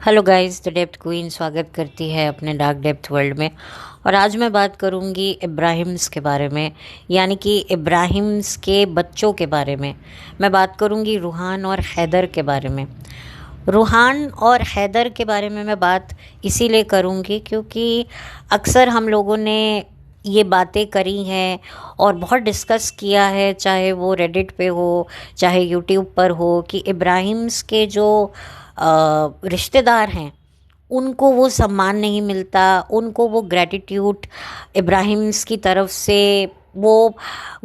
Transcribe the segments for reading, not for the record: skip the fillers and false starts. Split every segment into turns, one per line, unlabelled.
Hello guys, the depth queen स्वागत करती है अपने डार्क डेप्थ वर्ल्ड में। और आज मैं बात करूंगी इब्राहिम्स के बारे में, यानी कि इब्राहिम्स के बच्चों के बारे में। मैं बात करूंगी रूहान और हैदर के बारे में। रूहान और हैदर के बारे में मैं बात इसीलिए करूंगी क्योंकि अक्सर हम लोगों ने ये बातें करी हैं और बहुत डिस्कस किया है, चाहे वो रेडिट पे हो, चाहे यूट्यूब पर हो, कि इब्राहिम्स के जो रिश्तेदार हैं उनको वो सम्मान नहीं मिलता, उनको वो ग्रैटिट्यूड इब्राहिम्स की तरफ से, वो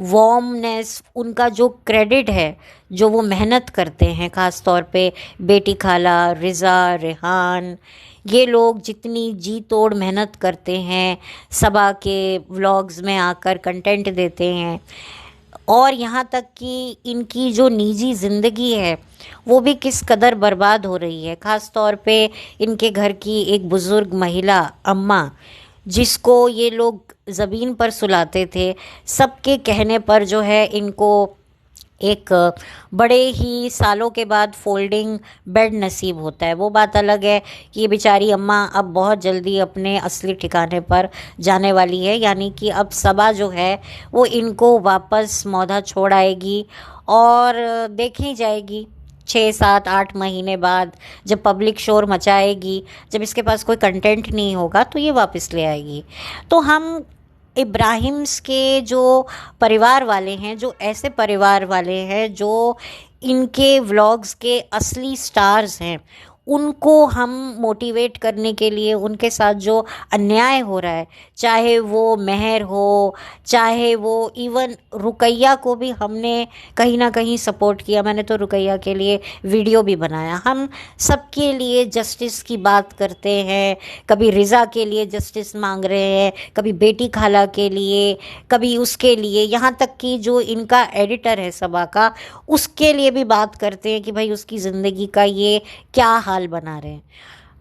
वार्मनेस, उनका जो क्रेडिट है, जो वो मेहनत करते हैं, ख़ास तौर पे बेटी खाला, रिज़ा, रेहान, ये लोग जितनी जी तोड़ मेहनत करते हैं, सबा के व्लॉग्स में आकर कंटेंट देते हैं, और यहाँ तक कि इनकी जो निजी ज़िंदगी है वो भी किस कदर बर्बाद हो रही है। ख़ास तौर पे इनके घर की एक बुज़ुर्ग महिला अम्मा, जिसको ये लोग ज़मीन पर सुलाते थे, सबके कहने पर जो है इनको एक बड़े ही सालों के बाद फोल्डिंग बेड नसीब होता है। वो बात अलग है कि ये बेचारी अम्मा अब बहुत जल्दी अपने असली ठिकाने पर जाने वाली है, यानी कि अब सबा जो है वो इनको वापस मौधा छोड़ आएगी और देखी जाएगी 6, 7, 8 महीने बाद, जब पब्लिक शोर मचाएगी, जब इसके पास कोई कंटेंट नहीं होगा तो ये वापस ले आएगी। तो हम इब्राहिम्स के जो परिवार वाले हैं, जो ऐसे परिवार वाले हैं जो इनके व्लॉग्स के असली स्टार्स हैं, उनको हम मोटिवेट करने के लिए उनके साथ जो अन्याय हो रहा है, चाहे वो मेहर हो, चाहे वो इवन रुकैया को भी हमने कहीं ना कहीं सपोर्ट किया। मैंने तो रुकैया के लिए वीडियो भी बनाया। हम सबके लिए जस्टिस की बात करते हैं, कभी रिज़ा के लिए जस्टिस मांग रहे हैं, कभी बेटी खाला के लिए, कभी उसके लिए, यहाँ तक कि जो इनका एडिटर है सबा का, उसके लिए भी बात करते हैं कि भाई उसकी ज़िंदगी का ये क्या हाल बना रहे हैं।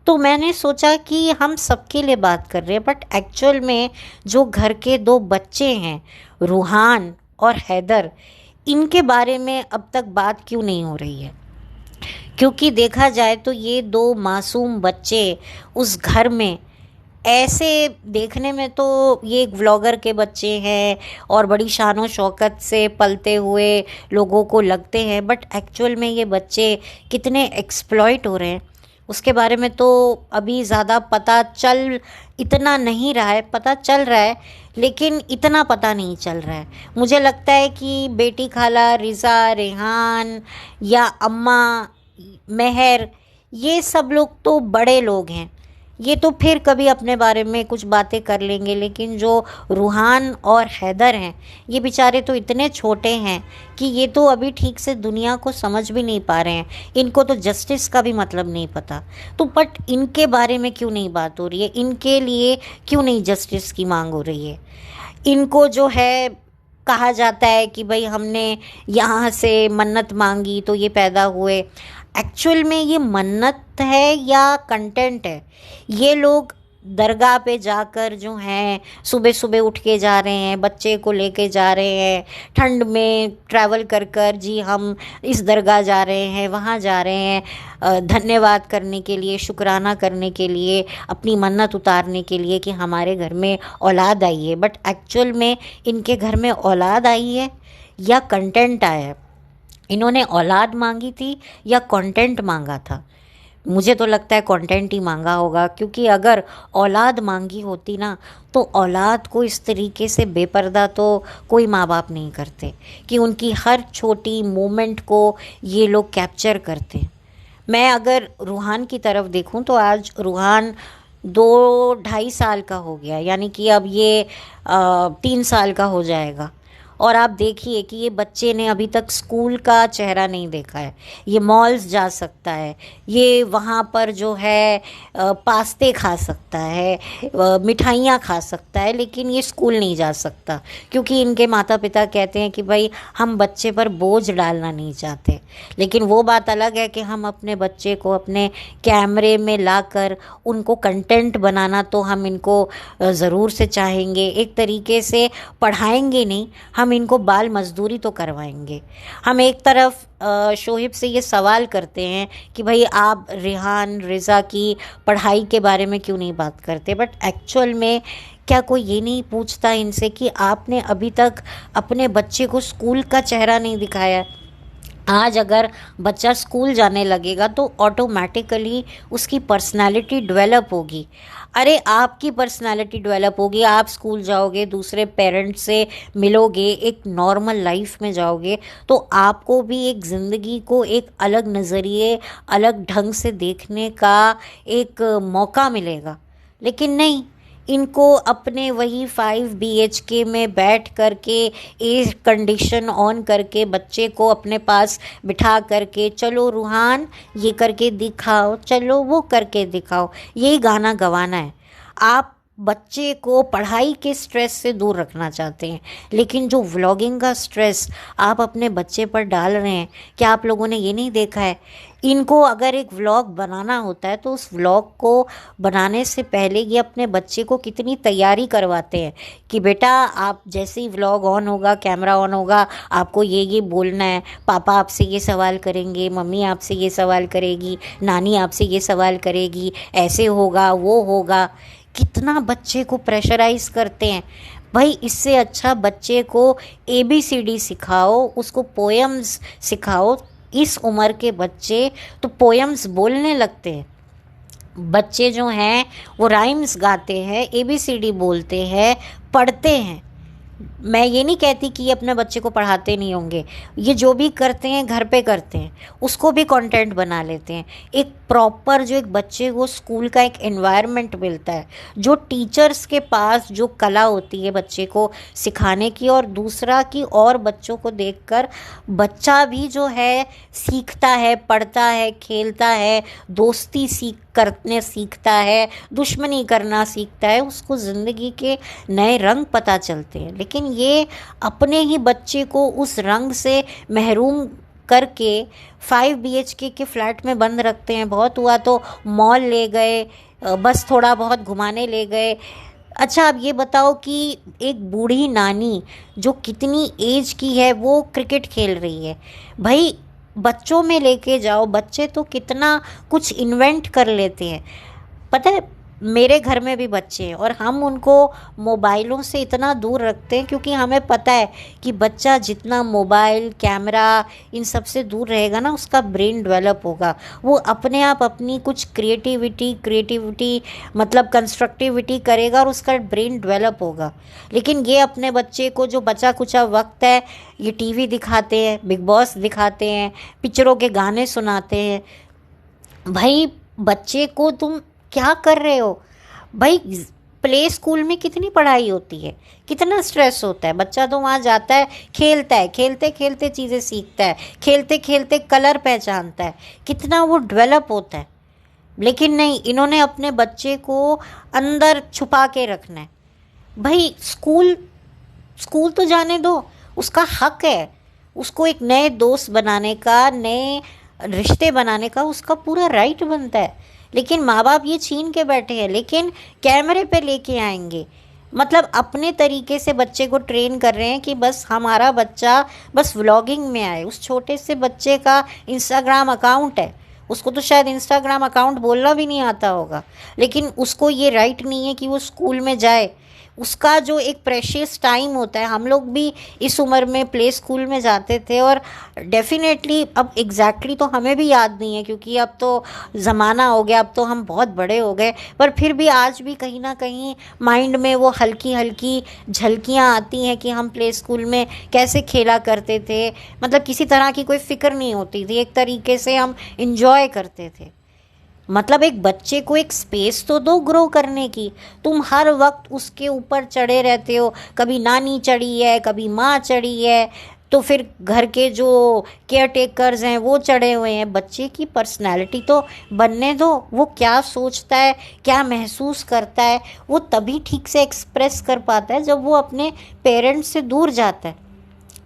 तो मैंने सोचा कि हम सबके लिए बात कर रहे हैं, बट एक्चुअल में जो घर के दो बच्चे हैं, रूहान और हैदर, इनके बारे में अब तक बात क्यों नहीं हो रही है? क्योंकि देखा जाए तो ये दो मासूम बच्चे उस घर में, ऐसे देखने में तो ये एक व्लॉगर के बच्चे हैं और बड़ी शान शौकत से पलते हुए लोगों को लगते हैं, बट एक्चुअल में ये बच्चे कितने एक्सप्लॉइट हो रहे हैं उसके बारे में तो अभी ज़्यादा पता चल इतना नहीं रहा है। पता चल रहा है लेकिन इतना पता नहीं चल रहा है। मुझे लगता है कि बेटी खाला, रिज़ा, रेहान या अम्मा, मेहर, ये सब लोग तो बड़े लोग हैं, ये तो फिर कभी अपने बारे में कुछ बातें कर लेंगे, लेकिन जो रूहान और हैदर हैं, ये बेचारे तो इतने छोटे हैं कि ये तो अभी ठीक से दुनिया को समझ भी नहीं पा रहे हैं। इनको तो जस्टिस का भी मतलब नहीं पता। तो बट इनके बारे में क्यों नहीं बात हो रही है? इनके लिए क्यों नहीं जस्टिस की मांग हो रही है? इनको जो है कहा जाता है कि भाई हमने यहाँ से मन्नत मांगी तो ये पैदा हुए। एक्चुअल में ये मन्नत है या कंटेंट है? ये लोग दरगाह पे जाकर जो हैं, सुबह सुबह उठ के जा रहे हैं, बच्चे को लेके जा रहे हैं, ठंड में ट्रैवल कर कर, जी हम इस दरगाह जा रहे हैं, वहाँ जा रहे हैं, धन्यवाद करने के लिए, शुक्राना करने के लिए, अपनी मन्नत उतारने के लिए कि हमारे घर में औलाद आई है। बट एक्चुअल में इनके घर में औलाद आई है या कंटेंट आया है? इन्होंने औलाद मांगी थी या कंटेंट मांगा था? मुझे तो लगता है कंटेंट ही मांगा होगा, क्योंकि अगर औलाद मांगी होती ना, तो औलाद को इस तरीके से बेपर्दा तो कोई माँ बाप नहीं करते कि उनकी हर छोटी मोमेंट को ये लोग कैप्चर करते। मैं अगर रूहान की तरफ देखूं तो आज रूहान 2-2.5 साल का हो गया, यानी कि अब ये 3 साल का हो जाएगा। और आप देखिए कि ये बच्चे ने अभी तक स्कूल का चेहरा नहीं देखा है। ये मॉल्स जा सकता है, ये वहाँ पर जो है पास्ते खा सकता है, मिठाइयाँ खा सकता है, लेकिन ये स्कूल नहीं जा सकता क्योंकि इनके माता पिता कहते हैं कि भाई हम बच्चे पर बोझ डालना नहीं चाहते। लेकिन वो बात अलग है कि हम अपने बच्चे को अपने कैमरे में लाकर उनको कंटेंट बनाना तो हम इनको ज़रूर से चाहेंगे। एक तरीके से पढ़ाएंगे नहीं, हम हम इनको बाल मजदूरी तो करवाएंगे। हम एक तरफ शोहिब से ये सवाल करते हैं कि भाई आप रिहान रिज़ा की पढ़ाई के बारे में क्यों नहीं बात करते, बट एक्चुअल में क्या कोई ये नहीं पूछता इनसे कि आपने अभी तक अपने बच्चे को स्कूल का चेहरा नहीं दिखाया। आज अगर बच्चा स्कूल जाने लगेगा तो ऑटोमेटिकली उसकी पर्सनालिटी डेवलप होगी। अरे आपकी पर्सनालिटी डेवलप होगी, आप स्कूल जाओगे, दूसरे पेरेंट्स से मिलोगे, एक नॉर्मल लाइफ में जाओगे, तो आपको भी एक ज़िंदगी को एक अलग नज़रिए, अलग ढंग से देखने का एक मौका मिलेगा। लेकिन नहीं, इनको अपने वही 5 BHK में बैठ करके एयर कंडीशन ऑन करके बच्चे को अपने पास बिठा करके, चलो रूहान ये करके दिखाओ, चलो वो करके दिखाओ, यही गाना गवाना है। आप बच्चे को पढ़ाई के स्ट्रेस से दूर रखना चाहते हैं, लेकिन जो व्लॉगिंग का स्ट्रेस आप अपने बच्चे पर डाल रहे हैं, क्या आप लोगों ने ये नहीं देखा है? इनको अगर एक व्लॉग बनाना होता है तो उस व्लॉग को बनाने से पहले ये अपने बच्चे को कितनी तैयारी करवाते हैं कि बेटा आप जैसे ही व्लॉग ऑन होगा, कैमरा ऑन होगा, आपको ये बोलना है, पापा आपसे ये सवाल करेंगे, मम्मी आपसे ये सवाल करेगी, नानी आपसे ये सवाल करेगी, ऐसे होगा वो होगा। कितना बच्चे को प्रेशराइज करते हैं भाई। इससे अच्छा बच्चे को ABCD सिखाओ, उसको पोएम्स सिखाओ। इस उम्र के बच्चे तो पोएम्स बोलने लगते हैं। बच्चे जो हैं वो राइम्स गाते हैं, ABCD बोलते हैं, पढ़ते हैं। मैं ये नहीं कहती कि ये अपने बच्चे को पढ़ाते नहीं होंगे, ये जो भी करते हैं घर पे करते हैं, उसको भी कंटेंट बना लेते हैं। एक प्रॉपर जो एक बच्चे को स्कूल का एक एनवायरनमेंट मिलता है, जो टीचर्स के पास जो कला होती है बच्चे को सिखाने की, और दूसरा कि और बच्चों को देखकर बच्चा भी जो है सीखता है, पढ़ता है, खेलता है, दोस्ती करने सीखता है, दुश्मनी करना सीखता है, उसको ज़िंदगी के नए रंग पता चलते हैं। लेकिन ये अपने ही बच्चे को उस रंग से महरूम करके 5 BHK के फ्लैट में बंद रखते हैं। बहुत हुआ तो मॉल ले गए, बस थोड़ा बहुत घुमाने ले गए। अच्छा अब ये बताओ कि एक बूढ़ी नानी जो कितनी एज की है वो क्रिकेट खेल रही है, भाई बच्चों में लेके जाओ। बच्चे तो कितना कुछ इन्वेंट कर लेते हैं। पता है मेरे घर में भी बच्चे हैं और हम उनको मोबाइलों से इतना दूर रखते हैं क्योंकि हमें पता है कि बच्चा जितना मोबाइल, कैमरा इन सब से दूर रहेगा ना, उसका ब्रेन डेवलप होगा। वो अपने आप अपनी कुछ क्रिएटिविटी मतलब कंस्ट्रक्टिविटी करेगा और उसका ब्रेन डेवलप होगा। लेकिन ये अपने बच्चे को जो बचा कुचा वक्त है ये टीवी दिखाते हैं, बिग बॉस दिखाते हैं, पिक्चरों के गाने सुनाते हैं। भाई बच्चे को तुम क्या कर रहे हो? भाई प्ले स्कूल में कितनी पढ़ाई होती है, कितना स्ट्रेस होता है। बच्चा तो वहाँ जाता है, खेलता है, खेलते खेलते चीज़ें सीखता है, खेलते खेलते कलर पहचानता है, कितना वो डेवलप होता है। लेकिन नहीं, इन्होंने अपने बच्चे को अंदर छुपा के रखना है। भाई स्कूल तो जाने दो, उसका हक है, उसको एक नए दोस्त बनाने का, नए रिश्ते बनाने का उसका पूरा राइट बनता है। लेकिन माँ बाप ये छीन के बैठे हैं, लेकिन कैमरे पे लेके आएंगे। मतलब अपने तरीके से बच्चे को ट्रेन कर रहे हैं कि बस हमारा बच्चा बस व्लॉगिंग में आए। उस छोटे से बच्चे का इंस्टाग्राम अकाउंट है, उसको तो शायद इंस्टाग्राम अकाउंट बोलना भी नहीं आता होगा, लेकिन उसको ये राइट नहीं है कि वो स्कूल में जाए। उसका जो एक प्रेशियस टाइम होता है, हम लोग भी इस उम्र में प्ले स्कूल में जाते थे और डेफिनेटली अब एग्जैक्टली तो हमें भी याद नहीं है क्योंकि अब तो ज़माना हो गया, अब तो हम बहुत बड़े हो गए, पर फिर भी आज भी कहीं ना कहीं माइंड में वो हल्की हल्की झलकियाँ आती हैं कि हम प्ले स्कूल में कैसे खेला करते थे। मतलब किसी तरह की कोई फ़िक्र नहीं होती थी, एक तरीके से हम इंजॉय करते थे। मतलब एक बच्चे को एक स्पेस तो दो ग्रो करने की, तुम हर वक्त उसके ऊपर चढ़े रहते हो। कभी नानी चढ़ी है, कभी माँ चढ़ी है, तो फिर घर के जो केयर टेकर्स हैं वो चढ़े हुए हैं। बच्चे की पर्सनैलिटी तो बनने दो, वो क्या सोचता है, क्या महसूस करता है, वो तभी ठीक से एक्सप्रेस कर पाता है जब वो अपने पेरेंट्स से दूर जाता है।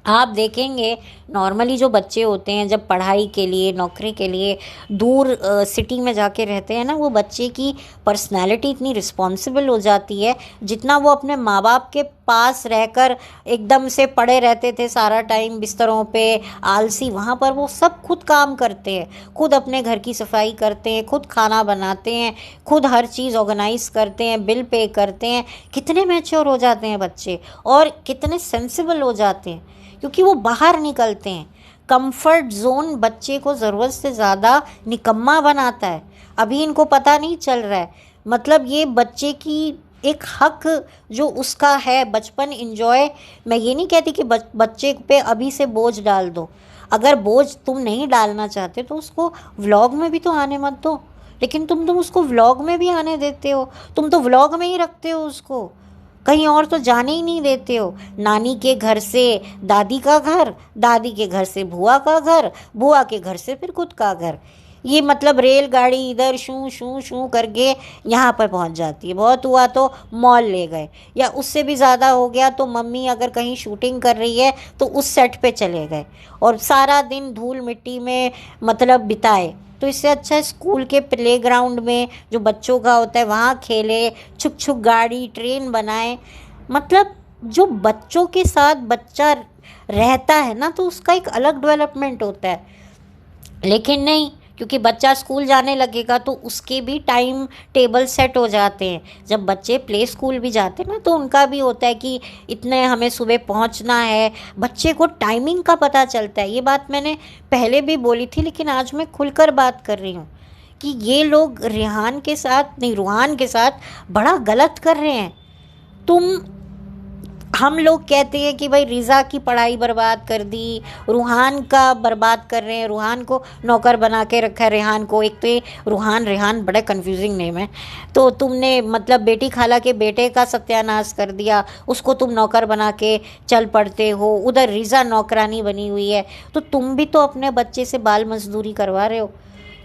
आप देखेंगे नॉर्मली जो बच्चे होते हैं जब पढ़ाई के लिए, नौकरी के लिए दूर सिटी में जाके रहते हैं ना, वो बच्चे की पर्सनैलिटी इतनी रिस्पॉन्सिबल हो जाती है, जितना वो अपने माँ बाप के पास रहकर एकदम से पड़े रहते थे सारा टाइम बिस्तरों पे, आलसी, वहाँ पर वो सब खुद काम करते हैं, खुद अपने घर की सफाई करते हैं, खुद खाना बनाते हैं, खुद हर चीज़ ऑर्गेनाइज करते हैं, बिल पे करते हैं। कितने मैच्योर हो जाते हैं बच्चे और कितने सेंसिबल हो जाते हैं, क्योंकि वो बाहर निकलते हैं। कंफर्ट जोन बच्चे को ज़रूरत से ज़्यादा निकम्मा बनाता है। अभी इनको पता नहीं चल रहा है, मतलब ये बच्चे की एक हक जो उसका है बचपन इंजॉय। मैं ये नहीं कहती कि बच्चे पे अभी से बोझ डाल दो, अगर बोझ तुम नहीं डालना चाहते तो उसको व्लॉग में भी तो आने मत दो, लेकिन तुम उसको व्लॉग में भी आने देते हो। तुम तो व्लॉग में ही रखते हो उसको, कहीं और तो जाने ही नहीं देते हो। नानी के घर से दादी का घर, दादी के घर से बुआ का घर, बुआ के घर से फिर खुद का घर। ये मतलब रेलगाड़ी इधर शू शू शू करके यहाँ पर पहुँच जाती है। बहुत हुआ तो मॉल ले गए, या उससे भी ज़्यादा हो गया तो मम्मी अगर कहीं शूटिंग कर रही है तो उस सेट पे चले गए और सारा दिन धूल मिट्टी में मतलब बिताए। तो इससे अच्छा स्कूल के प्लेग्राउंड में जो बच्चों का होता है वहाँ खेले, छुक छुक गाड़ी ट्रेन बनाए। मतलब जो बच्चों के साथ बच्चा रहता है ना, तो उसका एक अलग डेवलपमेंट होता है। लेकिन नहीं, क्योंकि बच्चा स्कूल जाने लगेगा तो उसके भी टाइम टेबल सेट हो जाते हैं। जब बच्चे प्ले स्कूल भी जाते हैं ना, तो उनका भी होता है कि इतने हमें सुबह पहुंचना है। बच्चे को टाइमिंग का पता चलता है। ये बात मैंने पहले भी बोली थी, लेकिन आज मैं खुलकर बात कर रही हूँ कि ये लोग रेहान के साथ नहीं, रूहान के साथ बड़ा गलत कर रहे हैं। हम लोग कहते हैं कि भाई रिज़ा की पढ़ाई बर्बाद कर दी, रूहान का बर्बाद कर रहे हैं, रूहान को नौकर बना के रखा है। रेहान को, एक तो ये रेहान बड़ा कंफ्यूजिंग नेम है। तो तुमने मतलब बेटी खाला के बेटे का सत्यानाश कर दिया, उसको तुम नौकर बना के चल पड़ते हो। उधर रिज़ा नौकरानी बनी हुई है, तो तुम भी तो अपने बच्चे से बाल मजदूरी करवा रहे हो।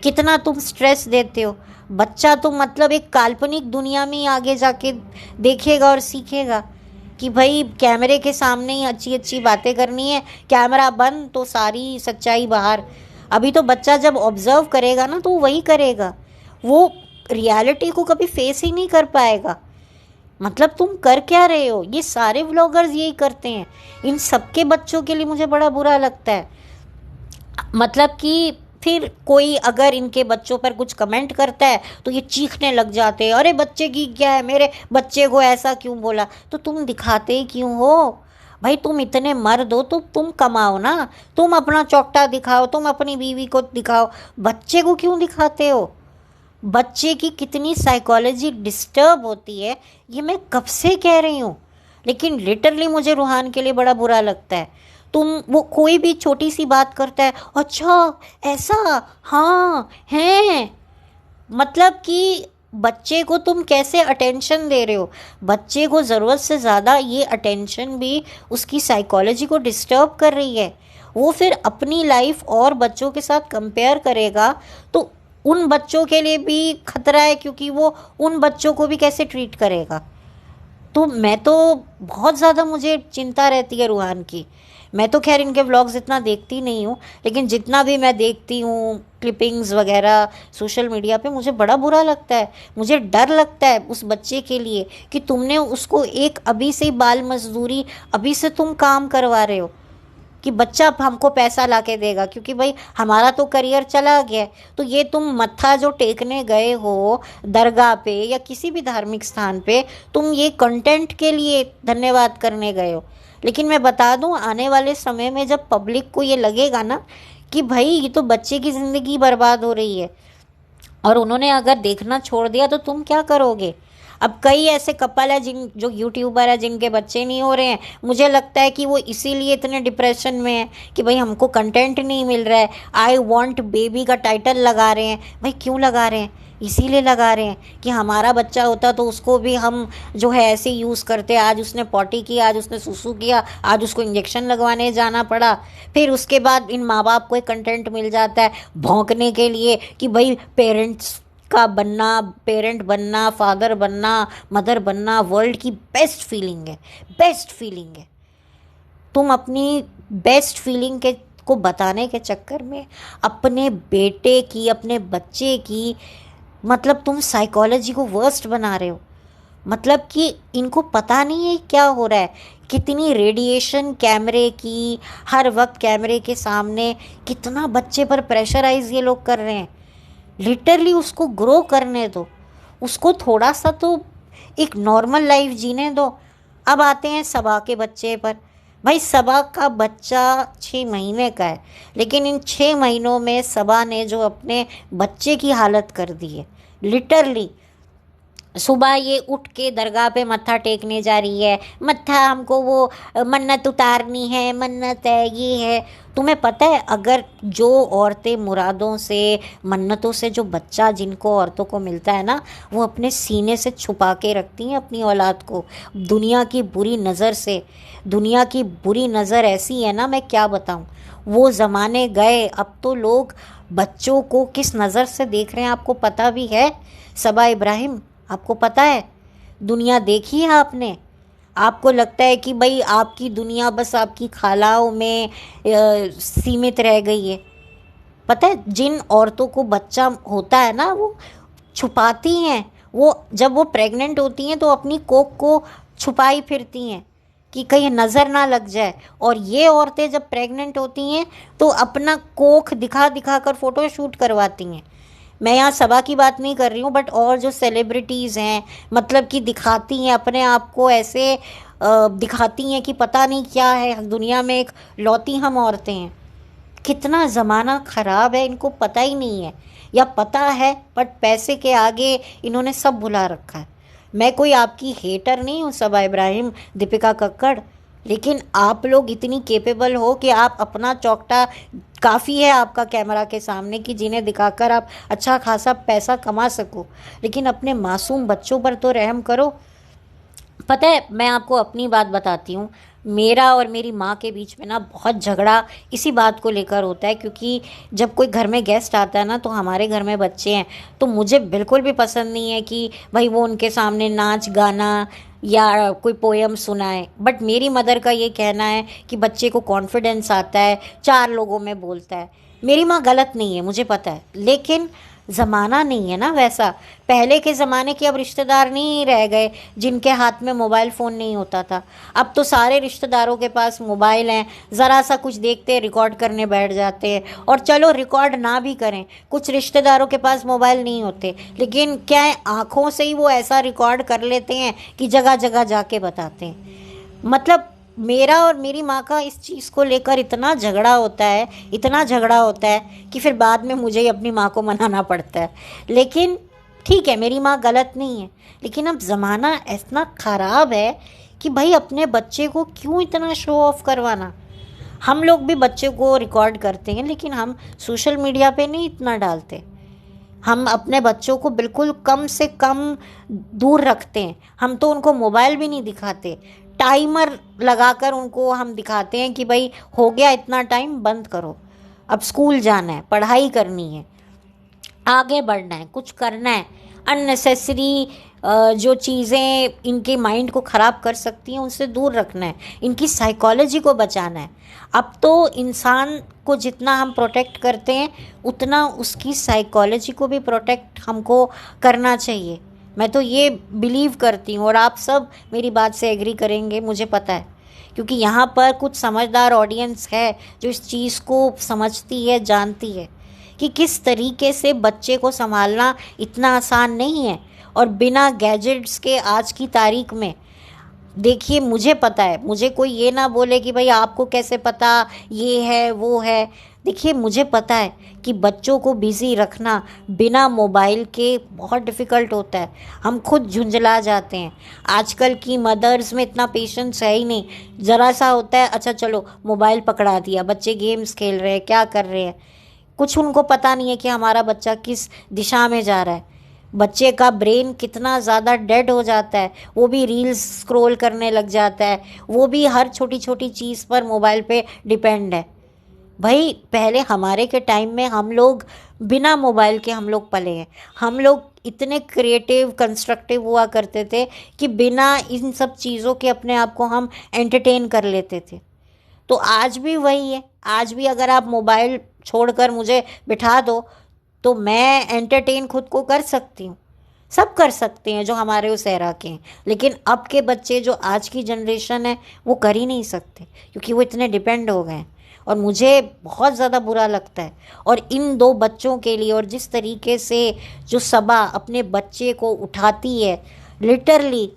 कितना तुम स्ट्रेस देते हो। बच्चा तो मतलब एक काल्पनिक दुनिया में ही आगे जाके देखेगा और सीखेगा कि भाई कैमरे के सामने ही अच्छी अच्छी बातें करनी है, कैमरा बंद तो सारी सच्चाई बाहर। अभी तो बच्चा जब ऑब्जर्व करेगा ना तो वही करेगा, वो रियलिटी को कभी फेस ही नहीं कर पाएगा। मतलब तुम कर क्या रहे हो? ये सारे व्लॉगर्स यही करते हैं। इन सबके बच्चों के लिए मुझे बड़ा बुरा लगता है। मतलब कि फिर कोई अगर इनके बच्चों पर कुछ कमेंट करता है तो ये चीखने लग जाते हैं, अरे बच्चे की क्या है, मेरे बच्चे को ऐसा क्यों बोला। तो तुम दिखाते ही क्यों हो भाई? तुम इतने मर्द हो तो तुम कमाओ ना, तुम अपना चौकटा दिखाओ, तुम अपनी बीवी को दिखाओ, बच्चे को क्यों दिखाते हो? बच्चे की कितनी साइकोलॉजी डिस्टर्ब होती है ये मैं कब से कह रही हूँ, लेकिन लिटरली मुझे रूहान के लिए बड़ा बुरा लगता है। वो कोई भी छोटी सी बात करता है, अच्छा ऐसा, हाँ है। मतलब कि बच्चे को तुम कैसे अटेंशन दे रहे हो? बच्चे को ज़रूरत से ज़्यादा ये अटेंशन भी उसकी साइकोलॉजी को डिस्टर्ब कर रही है। वो फिर अपनी लाइफ और बच्चों के साथ कंपेयर करेगा तो उन बच्चों के लिए भी खतरा है, क्योंकि वो उन बच्चों को भी कैसे ट्रीट करेगा। तो मैं तो बहुत ज़्यादा मुझे चिंता रहती है रूहान की। मैं तो खैर इनके व्लॉग्स इतना देखती नहीं हूँ, लेकिन जितना भी मैं देखती हूँ क्लिपिंग्स वगैरह सोशल मीडिया पे, मुझे बड़ा बुरा लगता है। मुझे डर लगता है उस बच्चे के लिए कि तुमने उसको एक अभी से बाल मजदूरी, अभी से तुम काम करवा रहे हो कि बच्चा हमको पैसा ला के देगा, क्योंकि भाई हमारा तो करियर चला गया। तो ये तुम मत्था जो टेकने गए हो दरगाह पे या किसी भी धार्मिक स्थान पे, तुम ये कंटेंट के लिए धन्यवाद करने गए हो। लेकिन मैं बता दूं, आने वाले समय में जब पब्लिक को ये लगेगा ना कि भाई ये तो बच्चे की ज़िंदगी बर्बाद हो रही है, और उन्होंने अगर देखना छोड़ दिया तो तुम क्या करोगे? अब कई ऐसे कपल है जो यूट्यूबर है जिनके बच्चे नहीं हो रहे हैं। मुझे लगता है कि वो इसीलिए इतने डिप्रेशन में है कि भाई हमको कंटेंट नहीं मिल रहा है। आई वॉन्ट बेबी का टाइटल लगा रहे हैं। भाई क्यों लगा रहे हैं? इसीलिए लगा रहे हैं कि हमारा बच्चा होता तो उसको भी हम जो है ऐसे यूज़ करते। आज उसने पॉटी किया, आज उसने सुसु किया, आज उसको इंजेक्शन लगवाने जाना पड़ा। फिर उसके बाद इन माँ बाप को एक कंटेंट मिल जाता है भौंकने के लिए कि भाई पेरेंट्स का बनना, पेरेंट बनना, फादर बनना, मदर बनना वर्ल्ड की बेस्ट फीलिंग है, बेस्ट फीलिंग है। तुम अपनी बेस्ट फीलिंग के आपको बताने के चक्कर में अपने बेटे की, अपने बच्चे की, मतलब तुम साइकोलॉजी को वर्स्ट बना रहे हो। मतलब कि इनको पता नहीं है क्या हो रहा है, कितनी रेडिएशन कैमरे की, हर वक्त कैमरे के सामने कितना बच्चे पर प्रेशराइज ये लोग कर रहे हैं। लिटरली उसको ग्रो करने दो, उसको थोड़ा सा तो एक नॉर्मल लाइफ जीने दो। अब आते हैं सबा के बच्चे पर। भाई सबा का बच्चा 6 महीने का है, लेकिन इन 6 महीनों में सबा ने जो अपने बच्चे की हालत कर दी है, लिटरली सुबह ये उठ के दरगाह पे मत्था टेकने जा रही है, मत्था हमको वो मन्नत उतारनी है, मन्नत है, ये है। तुम्हें पता है अगर जो औरतें मुरादों से, मन्नतों से जो बच्चा जिनको औरतों को मिलता है ना, वो अपने सीने से छुपा के रखती हैं अपनी औलाद को दुनिया की बुरी नज़र से। दुनिया की बुरी नज़र ऐसी है ना, मैं क्या बताऊँ। वो ज़माने गए, अब तो लोग बच्चों को किस नज़र से देख रहे हैं आपको पता भी है। सबा इब्राहिम, आपको पता है? दुनिया देखी है आपने? आपको लगता है कि भाई आपकी दुनिया बस आपकी खालाओं में सीमित रह गई है? पता है जिन औरतों को बच्चा होता है ना, वो छुपाती हैं। वो जब वो प्रेग्नेंट होती हैं तो अपनी कोख को छुपाई फिरती हैं कि कहीं नज़र ना लग जाए। और ये औरतें जब प्रेग्नेंट होती हैं तो अपना कोख दिखा दिखा कर फ़ोटो शूट करवाती हैं। मैं यहाँ सबा की बात नहीं कर रही हूँ, बट और जो सेलिब्रिटीज़ हैं, मतलब कि दिखाती हैं अपने आप को ऐसे, दिखाती हैं कि पता नहीं क्या है दुनिया में, एक लौती हम औरतें हैं। कितना ज़माना ख़राब है, इनको पता ही नहीं है, या पता है बट पैसे के आगे इन्होंने सब भुला रखा है। मैं कोई आपकी हेटर नहीं हूँ सबा इब्राहिम, दीपिका कक्कड़, लेकिन आप लोग इतनी केपेबल हो कि आप अपना चौकटा काफ़ी है आपका कैमरा के सामने कि जिन्हें दिखाकर आप अच्छा खासा पैसा कमा सको, लेकिन अपने मासूम बच्चों पर तो रहम करो। पता है मैं आपको अपनी बात बताती हूँ, मेरा और मेरी माँ के बीच में ना बहुत झगड़ा इसी बात को लेकर होता है, क्योंकि जब कोई घर में गेस्ट आता है ना, तो हमारे घर में बच्चे हैं, तो मुझे बिल्कुल भी पसंद नहीं है कि भाई वो उनके सामने नाच गाना या कोई पोयम सुनाए। बट मेरी मदर का ये कहना है कि बच्चे को कॉन्फिडेंस आता है, 4 लोगों में बोलता है। मेरी माँ गलत नहीं है, मुझे पता है, लेकिन ज़माना नहीं है ना वैसा। पहले के ज़माने के अब रिश्तेदार नहीं रह गए जिनके हाथ में मोबाइल फ़ोन नहीं होता था। अब तो सारे रिश्तेदारों के पास मोबाइल हैं, ज़रा सा कुछ देखते हैं रिकॉर्ड करने बैठ जाते हैं। और चलो रिकॉर्ड ना भी करें, कुछ रिश्तेदारों के पास मोबाइल नहीं होते, लेकिन क्या है, आँखों से ही वो ऐसा रिकॉर्ड कर लेते हैं कि जगह जगह जाके बताते हैं। मतलब मेरा और मेरी माँ का इस चीज़ को लेकर इतना झगड़ा होता है, इतना झगड़ा होता है कि फिर बाद में मुझे ही अपनी माँ को मनाना पड़ता है। लेकिन ठीक है, मेरी माँ गलत नहीं है, लेकिन अब ज़माना इतना ख़राब है कि भाई अपने बच्चे को क्यों इतना शो ऑफ करवाना। हम लोग भी बच्चे को रिकॉर्ड करते हैं, लेकिन हम सोशल मीडिया पे नहीं इतना डालते। हम अपने बच्चों को बिल्कुल कम से कम दूर रखते हैं। हम तो उनको मोबाइल भी नहीं दिखाते, टाइमर लगाकर उनको हम दिखाते हैं कि भाई हो गया इतना टाइम, बंद करो, अब स्कूल जाना है, पढ़ाई करनी है, आगे बढ़ना है, कुछ करना है। अननेसेसरी जो चीज़ें इनके माइंड को ख़राब कर सकती हैं उनसे दूर रखना है, इनकी साइकोलॉजी को बचाना है। अब तो इंसान को जितना हम प्रोटेक्ट करते हैं, उतना उसकी साइकोलॉजी को भी प्रोटेक्ट हमको करना चाहिए। मैं तो ये बिलीव करती हूँ, और आप सब मेरी बात से एग्री करेंगे, मुझे पता है, क्योंकि यहाँ पर कुछ समझदार ऑडियंस है जो इस चीज़ को समझती है, जानती है कि किस तरीके से बच्चे को संभालना इतना आसान नहीं है। और बिना गैजेट्स के आज की तारीख में, देखिए मुझे पता है, मुझे कोई ये ना बोले कि भाई आपको कैसे पता, ये है वो है। देखिए मुझे पता है कि बच्चों को बिज़ी रखना बिना मोबाइल के बहुत डिफ़िकल्ट होता है, हम खुद झुंझला जाते हैं। आजकल की मदर्स में इतना पेशेंस है ही नहीं, ज़रा सा होता है अच्छा चलो मोबाइल पकड़ा दिया, बच्चे गेम्स खेल रहे हैं, क्या कर रहे हैं, कुछ उनको पता नहीं है कि हमारा बच्चा किस दिशा में जा रहा है। बच्चे का ब्रेन कितना ज़्यादा डेड हो जाता है, वो भी रील्स स्क्रॉल करने लग जाता है, वो भी हर छोटी छोटी चीज़ पर मोबाइल पे डिपेंड है। भाई पहले हमारे के टाइम में हम लोग बिना मोबाइल के हम लोग पले हैं, हम लोग इतने क्रिएटिव कंस्ट्रक्टिव हुआ करते थे कि बिना इन सब चीज़ों के अपने आप को हम एंटरटेन कर लेते थे। तो आज भी वही है। आज भी अगर आप मोबाइल छोड़कर मुझे बिठा दो तो मैं एंटरटेन खुद को कर सकती हूँ। सब कर सकते हैं जो हमारे उस एरा के हैं, लेकिन अब के बच्चे जो आज की जनरेशन है वो कर ही नहीं सकते, क्योंकि वो इतने डिपेंड हो गए हैं। और मुझे बहुत ज़्यादा बुरा लगता है। और इन दो बच्चों के लिए, और जिस तरीके से जो सबा अपने बच्चे को उठाती है लिटरली,